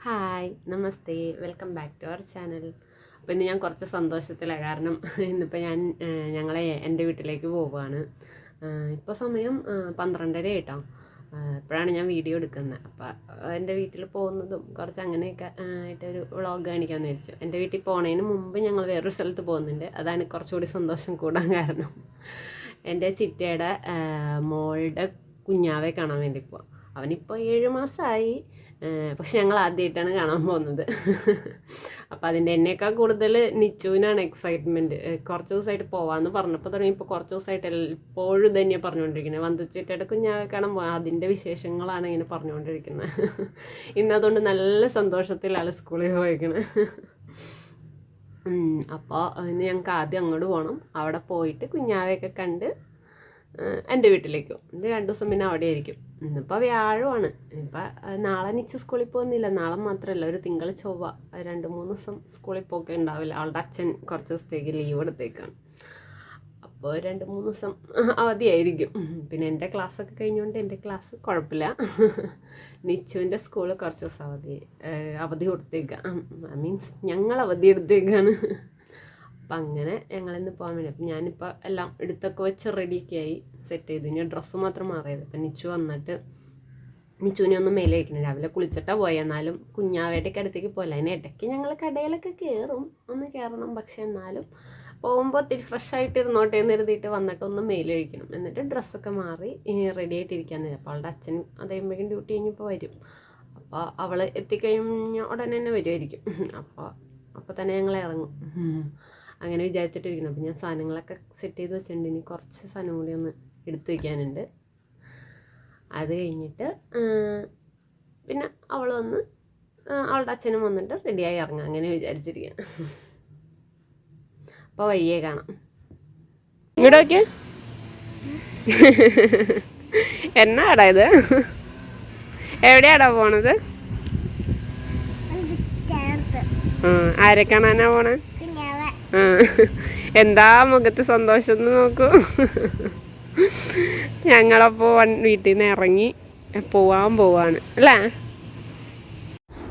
Hi namaste welcome back to our channel. അപ്പോൾ ഇന്ന് ഞാൻ കുറച്ച് സന്തോഷത്തിലാണ്. കാരണം ഇന്നിപ്പോൾ ഞങ്ങളെ എൻ്റെ വീട്ടിലേക്ക് പോവുകയാണ്. ഇപ്പോൾ സമയം 12:30 കേട്ടോ. ഇപ്പോഴാണ് ഞാൻ വീഡിയോ എടുക്കുന്നത്. അപ്പോൾ എൻ്റെ വീട്ടിൽ പോകുന്നതും കുറച്ച് അങ്ങനെയൊക്കെ ആയിട്ടൊരു വ്ളോഗ് കാണിക്കാമെന്ന് വിചാരിച്ചു. എൻ്റെ വീട്ടിൽ പോകുന്നതിന് മുമ്പ് ഞങ്ങൾ വേറൊരു സ്ഥലത്ത് പോകുന്നുണ്ട്. അതാണ് കുറച്ചുകൂടി സന്തോഷം കൂടാൻ കാരണം. എൻ്റെ ചിറ്റയുടെ മോളുടെ കുഞ്ഞാവെ കാണാൻ വേണ്ടി പോവാം. അവനിപ്പോൾ 7 മാസമായി. പക്ഷെ ഞങ്ങൾ ആദ്യമായിട്ടാണ് കാണാൻ പോകുന്നത്. അപ്പോൾ അതിൻ്റെ എന്നേക്കാൾ കൂടുതൽ നിച്ചുവിനാണ് എക്സൈറ്റ്മെൻറ്റ്. കുറച്ച് ദിവസമായിട്ട് പോകാമെന്ന് പറഞ്ഞപ്പോൾ തുടങ്ങി. ഇപ്പോൾ കുറച്ച് ദിവസമായിട്ട് എപ്പോഴും ഇത് തന്നെയാണ് പറഞ്ഞുകൊണ്ടിരിക്കുന്നത്. വന്തുച്ചിട്ടയുടെ കുഞ്ഞാവെ കാണാൻ പോകാം, അതിൻ്റെ വിശേഷങ്ങളാണ് ഇങ്ങനെ പറഞ്ഞുകൊണ്ടിരിക്കുന്നത്. ഇന്നതുകൊണ്ട് നല്ല സന്തോഷത്തിലാണ് സ്കൂളിൽ പോയിരിക്കുന്നത്. അപ്പോൾ ഇന്ന് ഞങ്ങൾക്ക് ആദ്യം അങ്ങോട്ട് പോകണം. അവിടെ പോയിട്ട് കുഞ്ഞാവെയൊക്കെ കണ്ട് എൻ്റെ വീട്ടിലേക്ക് പോകും. ഇത് 2 ദിവസം പിന്നെ അവിടെ ആയിരിക്കും. ഇന്നിപ്പോൾ വ്യാഴമാണ്. ഇപ്പം നാളെ നിച്ചു സ്കൂളിൽ പോകുന്നില്ല. നാളെ മാത്രമല്ല, ഒരു തിങ്കൾ ചൊവ്വ 2-3 ദിവസം സ്കൂളിൽ പോക്കെ ഉണ്ടാവില്ല. അവളുടെ അച്ഛൻ കുറച്ച് ദിവസത്തേക്ക് ലീവ് എടുത്തേക്കാണ്. അപ്പോൾ 2-3 ദിവസം അവധിയായിരിക്കും. പിന്നെ എൻ്റെ ക്ലാസ്സൊക്കെ കഴിഞ്ഞുകൊണ്ട് എൻ്റെ ക്ലാസ് കുഴപ്പമില്ല. നിച്ചുവിൻ്റെ സ്കൂള് കുറച്ച് ദിവസം അവധി കൊടുത്തേക്കാം. മീൻസ് ഞങ്ങൾ അവധി എടുത്തേക്കാണ്. അപ്പം അങ്ങനെ ഞങ്ങളിന്ന് പോകാൻ വേണ്ടി. അപ്പം ഞാനിപ്പോൾ എല്ലാം എടുത്തൊക്കെ വെച്ച് റെഡിയൊക്കെ ആയി സെറ്റ് ചെയ്തു. ഇനി ഡ്രസ്സ് മാത്രം മാറിയത്. അപ്പം നിച്ചു വന്നിട്ട് നിച്ചുവിനെ ഒന്നും മേലെ വയ്ക്കണം. രാവിലെ കുളിച്ചിട്ടാണ് പോയി. എന്നാലും കുഞ്ഞാവേട്ടയ്ക്ക് അടുത്തേക്ക് പോയില്ല. അതിന് ഇടയ്ക്ക് ഞങ്ങൾ കടയിലൊക്കെ കയറണം. പക്ഷെ എന്നാലും പോകുമ്പോൾ ഒത്തിരി ഫ്രഷ് ആയിട്ട് ഇരുന്നോട്ടെ എന്ന് കരുതിയിട്ട് വന്നിട്ട് ഒന്ന് മേലെ ഒഴിക്കണം. എന്നിട്ട് ഡ്രസ്സൊക്കെ മാറി റെഡി ആയിട്ടിരിക്കാൻ തരും. അപ്പോൾ അവളുടെ അച്ഛൻ അതേമ്പോഴേക്കും ഡ്യൂട്ടി കഴിഞ്ഞപ്പോൾ വരും. അപ്പോൾ അവൾ എത്തിക്കഴിഞ്ഞ ഉടനെ തന്നെ വരുമായിരിക്കും. അപ്പോൾ തന്നെ ഞങ്ങൾ ഇറങ്ങും. അങ്ങനെ വിചാരിച്ചിട്ടിരിക്കുന്നു. അപ്പോൾ ഞാൻ സാധനങ്ങളൊക്കെ സെറ്റ് ചെയ്ത് വെച്ചിട്ടുണ്ട്. ഇനി കുറച്ച് സാധനം കൂടി ഒന്ന് എടുത്ത് വയ്ക്കാനുണ്ട്. അത് കഴിഞ്ഞിട്ട് പിന്നെ അവൾ വന്ന് അവളുടെ അച്ഛനും വന്നിട്ട് റെഡിയായി ഇറങ്ങാം. അങ്ങനെ വിചാരിച്ചിരിക്കുകയാണ്. അപ്പോൾ വഴിയേ കാണാം. ഇങ്ങോട്ടൊക്കെ എന്നാടാ ഇത്? എവിടെയാടാ പോണത്? ആരെ കാണാനാ പോണേ? എന്താ മുഖത്ത് സന്തോഷം എന്ന് നോക്കൂ. ഞങ്ങളപ്പോൾ വീട്ടിൽ നിന്ന് ഇറങ്ങി പോവാണ് അല്ലേ?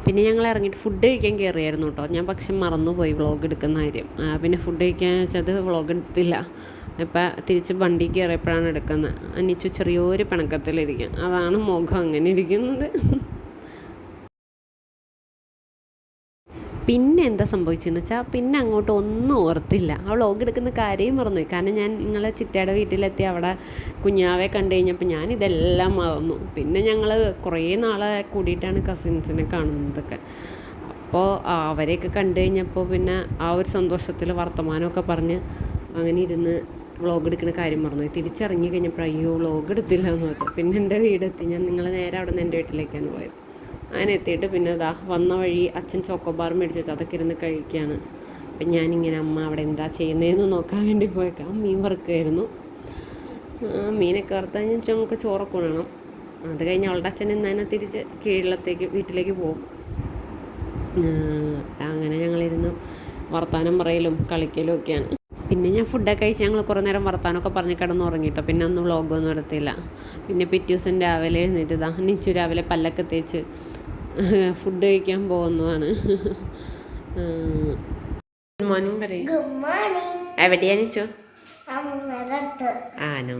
പിന്നെ ഞങ്ങൾ ഇറങ്ങിയിട്ട് ഫുഡ് കഴിക്കാൻ കയറിയായിരുന്നു കേട്ടോ. ഞാൻ പക്ഷെ മറന്നുപോയി വ്ളോഗ് എടുക്കുന്ന കാര്യം. പിന്നെ ഫുഡ് കഴിക്കാൻ വെച്ചത് വ്ളോഗ് എടുത്തില്ല. ഇപ്പം തിരിച്ച് വണ്ടി കയറിയപ്പോഴാണ് എടുക്കുന്നത്. അനിച്ചു ചെറിയൊരു പിണക്കത്തിലിരിക്കും. അതാണ് മുഖം അങ്ങനെ ഇരിക്കുന്നത്. പിന്നെ എന്താ സംഭവിച്ചതെന്ന് വെച്ചാൽ പിന്നെ അങ്ങോട്ട് ഒന്നും ഓർത്തില്ല. ആ വ്ളോഗ് എടുക്കുന്ന കാര്യം മറന്നുപോയി. കാരണം ഞാൻ നിങ്ങളെ ചിറ്റയുടെ വീട്ടിലെത്തി അവിടെ കുഞ്ഞാവെ കണ്ടു കഴിഞ്ഞപ്പോൾ ഞാൻ ഇതെല്ലാം മറന്നു. പിന്നെ ഞങ്ങൾ കുറേ നാളെ കൂടിയിട്ടാണ് കസിൻസിനെ കാണുന്നതൊക്കെ. അപ്പോൾ അവരെയൊക്കെ കണ്ടു കഴിഞ്ഞപ്പോൾ പിന്നെ ആ ഒരു സന്തോഷത്തിൽ വർത്തമാനമൊക്കെ പറഞ്ഞ് അങ്ങനെ ഇരുന്ന് വ്ളോഗ് എടുക്കുന്ന കാര്യം മറന്നുപോയി. തിരിച്ചിറങ്ങി കഴിഞ്ഞപ്പോൾ അയ്യോ വ്ളോഗ് എടുത്തില്ല എന്ന് പറഞ്ഞു. പിന്നെ എൻ്റെ വീടെത്തി. ഞാൻ നിങ്ങൾ നേരെ അവിടെ നിന്ന് എൻ്റെ വീട്ടിലേക്കാണ് പോയത്. അങ്ങനെ എത്തിയിട്ട് പിന്നെ വന്ന വഴി അച്ഛൻ ചോക്കോബാർ മേടിച്ച് വെച്ചു. അതൊക്കെ ഇരുന്ന് കഴിക്കുകയാണ്. അപ്പം ഞാനിങ്ങനെ അമ്മ അവിടെ എന്താ ചെയ്യുന്നതെന്ന് നോക്കാൻ വേണ്ടി പോയേക്കാം. മീൻ വറുക്കുമായിരുന്നു. മീനൊക്കെ വറുത്ത് കഴിഞ്ഞാൽ ഞങ്ങൾക്ക് ചോറൊക്കെ ഉണണം. അത് കഴിഞ്ഞ് അവളുടെ അച്ഛൻ ഇന്നതിനെ തിരിച്ച് വീട്ടിലേക്ക് പോകും. അങ്ങനെ ഞങ്ങളിരുന്ന് വർത്താനം പറയലും കളിക്കലും ഒക്കെയാണ്. പിന്നെ ഞാൻ ഫുഡൊക്കെ കഴിച്ച് ഞങ്ങൾ കുറേ നേരം വർത്താനമൊക്കെ പറഞ്ഞ് കിടന്ന് ഉറങ്ങിയിട്ടോ. പിന്നെ അന്ന് വ്ളോഗൊന്നും എടുത്തില്ല. പിന്നെ പിറ്റേ ദിവസം രാവിലെ എഴുന്നേറ്റ് നിച്ചു രാവിലെ പല്ലൊക്കെ തേച്ച് ഫുഡ് കഴിക്കാൻ പോകുന്നതാണ്. ഗുഡ് മോർണിംഗ് പറയും. എവിടെയാ നിച്ചു? ആണോ?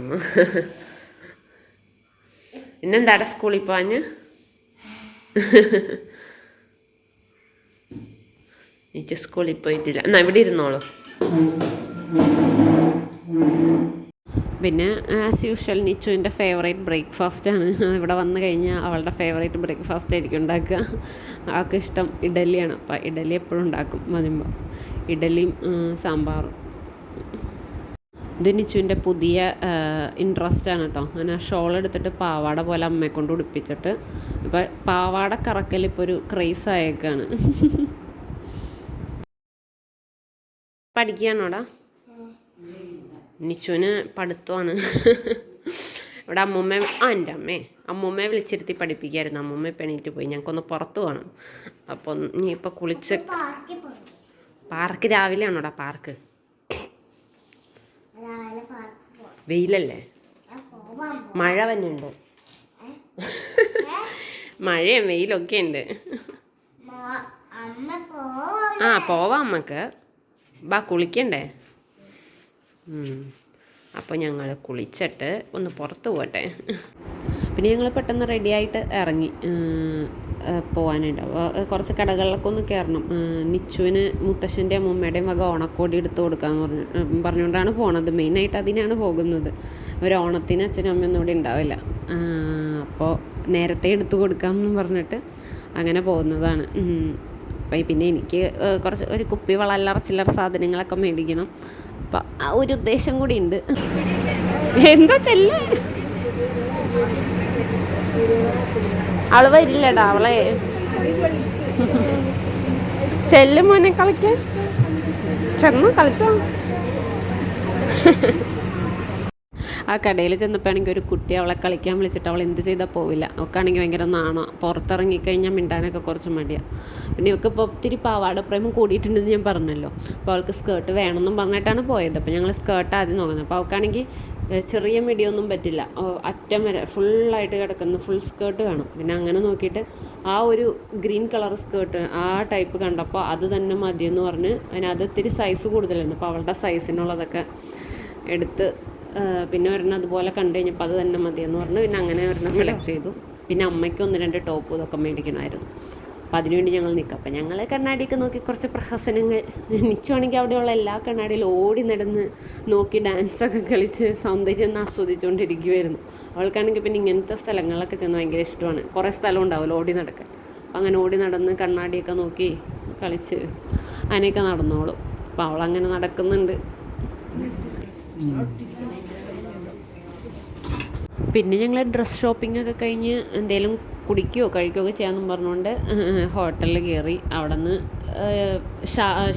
ഇന്നെന്താടെ സ്കൂളിൽ പോവാഞ്ഞ്? നിച്ചു സ്കൂളിൽ പോയിട്ടില്ല. എന്നാ ഇവിടെ ഇരുന്നോളൂ. പിന്നെ ആസ് യൂഷ്വൽ നിച്ചുവിൻ്റെ ഫേവറേറ്റ് ബ്രേക്ക്ഫാസ്റ്റാണ്. ഇവിടെ വന്നു കഴിഞ്ഞാൽ അവളുടെ ഫേവറേറ്റ് ബ്രേക്ക്ഫാസ്റ്റ് ആയിരിക്കും ഉണ്ടാക്കുക. അവൾക്ക് ഇഷ്ടം ഇഡലിയാണ്. അപ്പോൾ ഇഡലി എപ്പോഴും ഉണ്ടാക്കും വരുമ്പോൾ. ഇഡലിയും സാമ്പാറും. ഇത് നിച്ചുവിൻ്റെ പുതിയ ഇൻട്രസ്റ്റാണ് കേട്ടോ. അങ്ങനെ ഷോൾ എടുത്തിട്ട് പാവാട പോലെ അമ്മയെ കൊണ്ട് ഉടുപ്പിച്ചിട്ട് ഇപ്പം പാവാട കറക്കൽ ഇപ്പോൾ ഒരു ക്രേസ് ആയേക്കാണ്. പഠിക്കുകയാണോടാ? നിച്ചുവിന് പഠിത്തമാണ്. ഇവിടെ അമ്മൂമ്മയെ വിളിച്ചിരുത്തി പഠിപ്പിക്കായിരുന്നു. അമ്മൂമ്മ പെണീറ്റ് പോയി. ഞങ്ങൾക്കൊന്ന് പുറത്ത് പോകണം. അപ്പോൾ നീ ഇപ്പോൾ കുളിച്ച് പാർക്ക് രാവിലെയാണോടാ? പാർക്ക് വെയിലല്ലേ? മഴ വന്നുണ്ട്. മഴയും വെയിലൊക്കെ ഉണ്ട്. ആ പോവാം അമ്മക്ക്. ബാ കുളിക്കണ്ടേ? അപ്പോൾ ഞങ്ങൾ കുളിച്ചിട്ട് ഒന്ന് പുറത്ത് പോകട്ടെ. പിന്നെ ഞങ്ങൾ പെട്ടെന്ന് റെഡിയായിട്ട് ഇറങ്ങി പോകാനായിട്ട്. അപ്പോൾ കുറച്ച് കടകളിലൊക്കെ ഒന്ന് കയറണം. നിച്ചുവിന് മുത്തശ്ശൻ്റെ അമ്മൂമ്മയുടെയും വക ഓണക്കോടി എടുത്ത് കൊടുക്കാമെന്ന് പറഞ്ഞുകൊണ്ടാണ് പോണത്. മെയിനായിട്ട് അതിനാണ് പോകുന്നത്. ഒരു ഓണത്തിന് അച്ഛനും അമ്മയൊന്നും ഇവിടെ ഉണ്ടാവില്ല. അപ്പോൾ നേരത്തെ എടുത്തു കൊടുക്കാമെന്ന് പറഞ്ഞിട്ട് അങ്ങനെ പോകുന്നതാണ്. അപ്പം പിന്നെ എനിക്ക് കുറച്ച് ഒരു കുപ്പി വള ചില്ലറ സാധനങ്ങളൊക്കെ മേടിക്കണം. അപ്പം ആ ഒരു ഉദ്ദേശം കൂടി ഉണ്ട്. എന്താ ചെല്ല അവള് വരില്ലടാ, അവളെ ചെല്ലും മോനെ കളിക്കാൻ. ചെന്ന് കളിച്ചോ. ആ കടയിൽ ചെന്നപ്പോൾ ആണെങ്കിൽ ഒരു കുട്ടി അവളെ കളിക്കാൻ വിളിച്ചിട്ട് അവൾ എന്ത് ചെയ്താൽ പോവില്ല. അവൾക്കാണെങ്കിൽ ഭയങ്കര നാണോ, പുറത്തിറങ്ങിക്കഴിഞ്ഞാൽ മിണ്ടാനൊക്കെ കുറച്ച് മടിയാണ്. പിന്നെ ഇവൾക്ക് ഇപ്പോൾ ഒത്തിരി പാവാട പ്രേമം കൂടിയിട്ടുണ്ടെന്ന് ഞാൻ പറഞ്ഞല്ലോ. അപ്പോൾ അവൾക്ക് സ്കേർട്ട് വേണമെന്നും പറഞ്ഞിട്ടാണ് പോയത്. അപ്പോൾ ഞങ്ങൾ സ്കേർട്ട് ആദ്യം നോക്കുന്നത്. അപ്പോൾ അവൾക്കാണെങ്കിൽ ചെറിയ മിടിയൊന്നും പറ്റില്ല, അറ്റം വരെ ഫുള്ളായിട്ട് കിടക്കുന്ന ഫുൾ സ്കേർട്ട് വേണം. പിന്നെ അങ്ങനെ നോക്കിയിട്ട് ആ ഒരു ഗ്രീൻ കളർ സ്കേർട്ട് ആ ടൈപ്പ് കണ്ടപ്പോൾ അത് തന്നെ മതിയെന്ന് പറഞ്ഞ് അതിനകത്ത് ഇത്തിരി സൈസ് കൂടുതലായിരുന്നു. അപ്പോൾ അവളുടെ സൈസിനുള്ളതൊക്കെ എടുത്ത് പിന്നെ ഒരെണ്ണം അതുപോലെ കണ്ടു കഴിഞ്ഞപ്പോൾ അത് തന്നെ മതിയെന്ന് പറഞ്ഞ് പിന്നെ അങ്ങനെ ഒരെണ്ണം സെലക്ട് ചെയ്തു. പിന്നെ അമ്മയ്ക്ക് 1-2 ടോപ്പ് ഇതൊക്കെ മേടിക്കണമായിരുന്നു. അപ്പം അതിനുവേണ്ടി ഞങ്ങൾ നിൽക്കുക. അപ്പം ഞങ്ങൾ കണ്ണാടിയൊക്കെ നോക്കി കുറച്ച് പ്രഹസനങ്ങൾ. നിച്ചുവാണെങ്കിൽ അവിടെയുള്ള എല്ലാ കണ്ണാടിയിലും ഓടി നടന്ന് നോക്കി ഡാൻസൊക്കെ കളിച്ച് സൗന്ദര്യം ആസ്വദിച്ചുകൊണ്ടിരിക്കുമായിരുന്നു. അവൾക്കാണെങ്കിൽ പിന്നെ ഇങ്ങനത്തെ സ്ഥലങ്ങളിലൊക്കെ ചെന്ന് ഭയങ്കര ഇഷ്ടമാണ്. കുറേ സ്ഥലം ഉണ്ടാവുമല്ലോ ഓടി നടക്കാൻ. അപ്പം അങ്ങനെ ഓടി നടന്ന് കണ്ണാടിയൊക്കെ നോക്കി കളിച്ച് അതിനൊക്കെ നടന്നോളും. അപ്പോൾ അവളങ്ങനെ നടക്കുന്നുണ്ട്. പിന്നെ ഞങ്ങൾ ഡ്രസ്സ് ഷോപ്പിംഗ് ഒക്കെ കഴിഞ്ഞ് എന്തെങ്കിലും കുടിക്കുകയോ കഴിക്കുകയൊക്കെ ചെയ്യാമെന്നും പറഞ്ഞുകൊണ്ട് ഹോട്ടലിൽ കയറി. അവിടെ നിന്ന്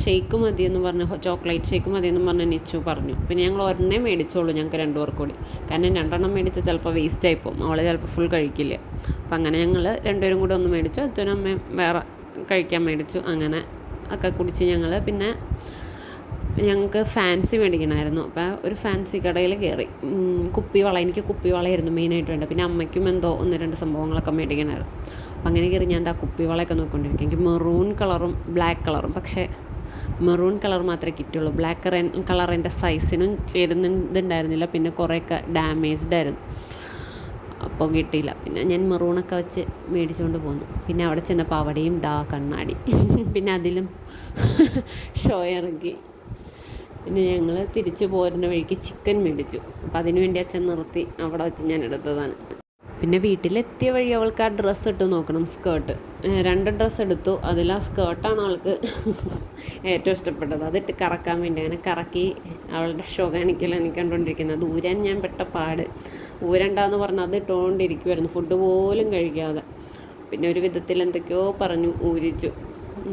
ഷെയ്ക്ക് മതിയെന്ന് പറഞ്ഞ് ചോക്ലേറ്റ് ഷേക്ക് മതിയെന്ന് പറഞ്ഞ് നിച്ചു പറഞ്ഞു. പിന്നെ ഞങ്ങൾ ഒരെണ്ണേ മേടിച്ചോളൂ ഞങ്ങൾക്ക് 2 പേർക്ക് കൂടി. കാരണം 2 മേടിച്ചാൽ ചിലപ്പോൾ വേസ്റ്റ് ആയിപ്പോവും, അവൾ ചിലപ്പോൾ ഫുൾ കഴിക്കില്ല. അപ്പം അങ്ങനെ ഞങ്ങൾ 2 പേരും കൂടി ഒന്ന് മേടിച്ചു, അച്ഛനും അമ്മയും വേറെ കഴിക്കാൻ മേടിച്ചു. അങ്ങനെ ഒക്കെ കുടിച്ച് ഞങ്ങൾ പിന്നെ ഞങ്ങൾക്ക് ഫാൻസി മേടിക്കണമായിരുന്നു. അപ്പോൾ ഒരു ഫാൻസി കടയിൽ കയറി. കുപ്പിവള, എനിക്ക് കുപ്പിവളയായിരുന്നു മെയിനായിട്ട് വേണ്ടത്. പിന്നെ അമ്മയ്ക്കും എന്തോ 1-2 സംഭവങ്ങളൊക്കെ മേടിക്കണമായിരുന്നു. അപ്പം അങ്ങനെ കയറി ഞാൻ എന്താ കുപ്പിവളയൊക്കെ നോക്കിക്കൊണ്ടിരിക്കും. എനിക്ക് മെറൂൺ കളറും ബ്ലാക്ക് കളറും, പക്ഷേ മെറൂൺ കളർ മാത്രമേ കിട്ടുള്ളൂ. ബ്ലാക്ക് കളർ എൻ്റെ സൈസിനും ചേരുന്നുണ്ടായിരുന്നില്ല. പിന്നെ കുറേയൊക്കെ ഡാമേജ്ഡ് ആയിരുന്നു, അപ്പോൾ കിട്ടിയില്ല. പിന്നെ ഞാൻ മെറൂണൊക്കെ വെച്ച് മേടിച്ചുകൊണ്ട് പോന്നു. പിന്നെ അവിടെ ചെന്നപ്പോൾ അവിടെയും കണ്ണാടി. പിന്നെ അതിലും ഷോ ഇറങ്ങി. പിന്നെ ഞങ്ങൾ തിരിച്ച് പോരുന്ന വഴിക്ക് ചിക്കൻ മേടിച്ചു. അപ്പോൾ അതിന് വേണ്ടി അച്ഛൻ നിർത്തി അവിടെ വെച്ച് ഞാൻ എടുത്തതാണ്. പിന്നെ വീട്ടിലെത്തിയ വഴി അവൾക്ക് ആ ഡ്രസ്സ് ഇട്ട് നോക്കണം, സ്കേർട്ട്. 2 ഡ്രസ്സ് എടുത്തു. അതിൽ ആ സ്കേർട്ടാണ് അവൾക്ക് ഏറ്റവും ഇഷ്ടപ്പെട്ടത്. അതിട്ട് കറക്കാൻ വേണ്ടി അങ്ങനെ കറക്കി അവളുടെ ഷോ കാണിക്കലാണ് കണ്ടുകൊണ്ടിരിക്കുന്നത്. അത് ഊരാൻ ഞാൻ പെട്ട പാട്. ഊരണ്ടാന്ന് പറഞ്ഞാൽ അത് ഇട്ടുകൊണ്ടിരിക്കുമായിരുന്നു, ഫുഡ് പോലും കഴിക്കാതെ. പിന്നെ ഒരു വിധത്തിൽ എന്തൊക്കെയോ പറഞ്ഞു ഊരിച്ചു.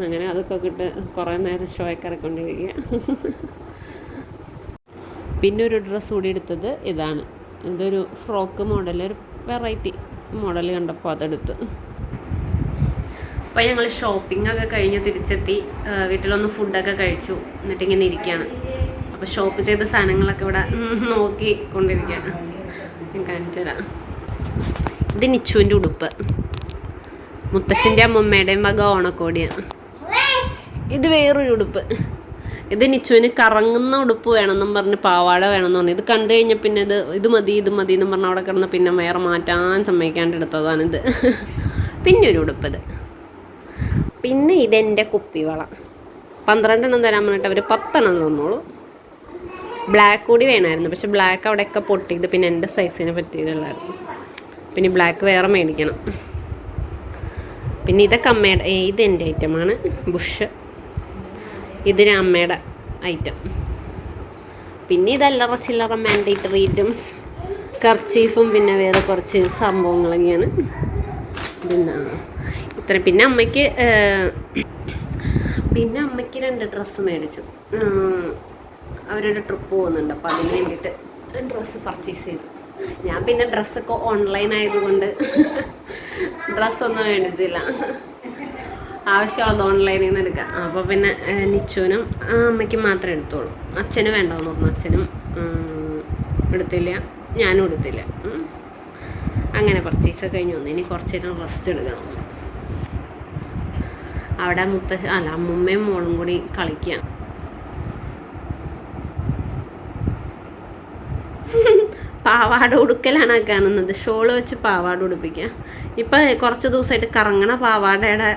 അങ്ങനെ അതൊക്കെ ഇട്ട് കുറേ നേരം ഷോയൊക്കെ ഇറക്കൊണ്ടിരിക്കുക. പിന്നെ ഒരു ഡ്രസ്സ് കൂടി എടുത്തത് ഇതാണ്. ഇതൊരു ഫ്രോക്ക് മോഡൽ, ഒരു വെറൈറ്റി മോഡൽ കണ്ടപ്പോൾ അതെടുത്ത്. അപ്പോൾ ഞങ്ങൾ ഷോപ്പിങ്ങൊക്കെ കഴിഞ്ഞ് തിരിച്ചെത്തി. വീട്ടിലൊന്ന് ഫുഡൊക്കെ കഴിച്ചു. എന്നിട്ടിങ്ങനെ ഇരിക്കുകയാണ്. അപ്പോൾ ഷോപ്പ് ചെയ്ത സാധനങ്ങളൊക്കെ ഇവിടെ നോക്കി കൊണ്ടിരിക്കുകയാണ്. ഞാൻ കാണിച്ചു തരാം. ഇത് നിച്ചുവിൻ്റെ ഉടുപ്പ്, മുത്തശ്ശൻ്റെ അമ്മൂമ്മയുടെയും വക ഓണക്കോടിയാണ്. ഇത് വേറൊരു ഉടുപ്പ്. ഇത് നിച്ചുവിന് കറങ്ങുന്ന ഉടുപ്പ് വേണമെന്നും പറഞ്ഞ് പാവാട വേണമെന്ന് പറഞ്ഞു. ഇത് കണ്ടു കഴിഞ്ഞാൽ പിന്നെ ഇത് മതി എന്നും പറഞ്ഞ് അവിടെ കിടന്ന് പിന്നെ വേറെ മാറ്റാൻ സമ്മതിക്കാണ്ട് എടുത്തതാണിത്. പിന്നെ ഒരു ഉടുപ്പത്. പിന്നെ ഇതെൻ്റെ കുപ്പിവള. 12 തരാൻ പറഞ്ഞിട്ട് അവർ 10 തന്നോളൂ. ബ്ലാക്ക് കൂടി വേണമായിരുന്നു, പക്ഷെ ബ്ലാക്ക് അവിടെയൊക്കെ പൊട്ടിയത് പിന്നെ എൻ്റെ സൈസിന് പറ്റിയതല്ലായിരുന്നു. പിന്നെ ബ്ലാക്ക് വേറെ മേടിക്കണം. പിന്നെ ഇതൊക്കെ അമ്മയുടെ, ഇതെൻ്റെ ഐറ്റമാണ് ബുഷ്. ഇതിന് അമ്മയുടെ ഐറ്റം. പിന്നെ ഇതല്ലറ ചില്ലറ മാൻഡേറ്ററി ഐറ്റംസ്, കർച്ചീഫും പിന്നെ വേറെ കുറച്ച് സംഭവങ്ങളൊക്കെയാണ്. പിന്നെ ഇത്ര. പിന്നെ അമ്മയ്ക്ക് 2 ഡ്രസ്സ് മേടിച്ചു. അവരൊരു ട്രിപ്പ് പോകുന്നുണ്ട്, അപ്പോൾ അതിന് വേണ്ടിയിട്ട് ഡ്രസ്സ് പർച്ചേസ് ചെയ്തു. ഞാൻ പിന്നെ ഡ്രസ്സൊക്കെ ഓൺലൈൻ ആയതുകൊണ്ട് ഡ്രസ്സൊന്നും മേടിച്ചില്ല. ആവശ്യമുള്ളത് ഓൺലൈനിൽ നിന്ന് എടുക്കാം. അപ്പോൾ പിന്നെ നിച്ചുവിനും അമ്മയ്ക്കും മാത്രമേ എടുത്തോളൂ. അച്ഛന് വേണ്ടെന്ന് പറഞ്ഞു. അച്ഛനും എടുത്തില്ല, ഞാനും എടുത്തില്ല. അങ്ങനെ പർച്ചേസ് കഴിഞ്ഞ് വന്നു. ഇനി കുറച്ച് നേരം റെസ്റ്റ് എടുക്കണം. അവിടെ അമ്മൂമ്മയും മോളും കൂടി കളിക്കുകയാണ്. പാവാട ഉടുക്കലാണ് കാണുന്നത്. ഷോള് വെച്ച് പാവാട ഉടുപ്പിക്കുക. ഇപ്പം കുറച്ച് ദിവസമായിട്ട് കറങ്ങണ പാവാടയുടെ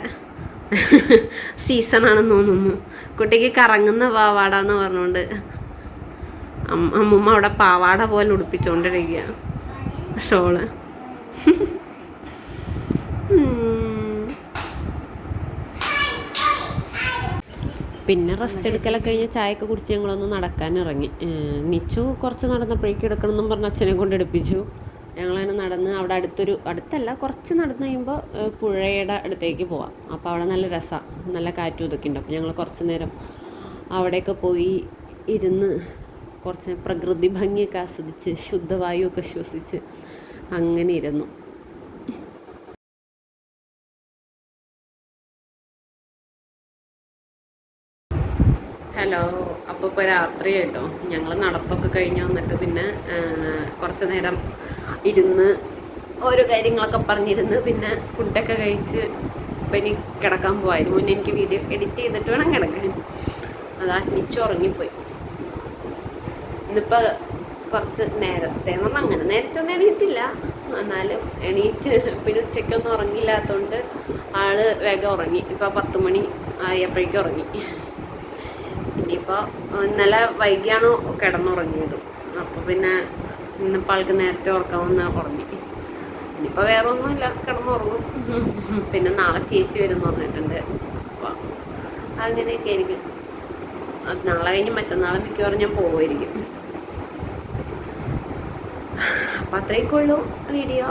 സീസണാണെന്ന് തോന്നുന്നു. കുട്ടിക്ക് കറങ്ങുന്ന പാവാട എന്ന് പറഞ്ഞുകൊണ്ട് അമ്മൂമ്മ അവിടെ പാവാട പോലെ ഉടുപ്പിച്ചുകൊണ്ടിരിക്കുക ഷോള്. പിന്നെ റെസ്റ്റ് എടുക്കലൊക്കെ കഴിഞ്ഞ് ചായയൊക്കെ കുടിച്ച് ഞങ്ങളൊന്ന് നടക്കാനിറങ്ങി. നിച്ചു കുറച്ച് നടന്നപ്പോഴേക്കും എടുക്കണമെന്നും പറഞ്ഞ് അച്ഛനെ കൊണ്ട് എടുപ്പിച്ചു. ഞങ്ങളങ്ങനെ നടന്ന് അവിടെ അടുത്തല്ല കുറച്ച് നടന്ന് കഴിയുമ്പോൾ പുഴയുടെ അടുത്തേക്ക് പോവാം. അപ്പോൾ അവിടെ നല്ല രസമാണ്, നല്ല കാറ്റും ഇതൊക്കെ ഉണ്ട്. അപ്പോൾ ഞങ്ങൾ കുറച്ച് നേരം അവിടെയൊക്കെ പോയി ഇരുന്ന് കുറച്ച് പ്രകൃതി ഭംഗിയൊക്കെ ആസ്വദിച്ച് ശുദ്ധവായുവൊക്കെ ശ്വസിച്ച് അങ്ങനെ ഇരുന്നു. ഹലോ, അപ്പോൾ ഇപ്പോൾ രാത്രി കേട്ടോ. ഞങ്ങൾ നടപ്പൊക്കെ കഴിഞ്ഞ് വന്നിട്ട് പിന്നെ കുറച്ച് നേരം ഇരുന്ന് ഓരോ കാര്യങ്ങളൊക്കെ പറഞ്ഞിരുന്ന് പിന്നെ ഫുഡൊക്കെ കഴിച്ച് ഇപ്പം ഇനി കിടക്കാൻ പോകായിരുന്നു. മുന്നേ എനിക്ക് വീഡിയോ എഡിറ്റ് ചെയ്തിട്ട് വേണം കിടക്കാൻ. അതാ നിച്ചു ഉറങ്ങിപ്പോയി. ഇന്നിപ്പോൾ കുറച്ച് നേരത്തെ നമ്മൾ അങ്ങനെ നേരത്തെ ഒന്നും എണീറ്റില്ല, എന്നാലും എണീറ്റ് പിന്നെ ഉച്ചയ്ക്കൊന്നും ഉറങ്ങില്ലാത്തതുകൊണ്ട് ആള് വേഗം ഉറങ്ങി. ഇപ്പോൾ 10 മണി ആയപ്പോഴേക്കും ഉറങ്ങി. ഇനിയിപ്പോൾ ഇന്നലെ വൈകിയാണ് കിടന്നുറങ്ങിയത്. അപ്പോൾ പിന്നെ ഇന്നിപ്പോൾ ആൾക്ക് നേരത്തെ ഉറക്കാമെന്ന് ഉറങ്ങി. ഇനിയിപ്പോൾ വേറെ ഒന്നുമില്ല, കിടന്നുറങ്ങും. പിന്നെ നാളെ ചേച്ചി വരുമെന്ന് പറഞ്ഞിട്ടുണ്ട്. അപ്പോൾ അങ്ങനെയൊക്കെ ആയിരിക്കും. നാളെ കഴിഞ്ഞ് മറ്റന്നാളെ മിക്കവാറും ഞാൻ പോവുമായിരിക്കും. അപ്പോൾ അത്രയൊക്കെ ഉള്ളൂ വീഡിയോ.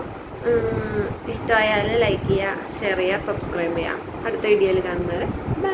ഇഷ്ടമായാൽ ലൈക്ക് ചെയ്യുക, ഷെയർ ചെയ്യുക, സബ്സ്ക്രൈബ് ചെയ്യുക. അടുത്ത വീഡിയോയിൽ കാണുന്നവരെ ബൈ.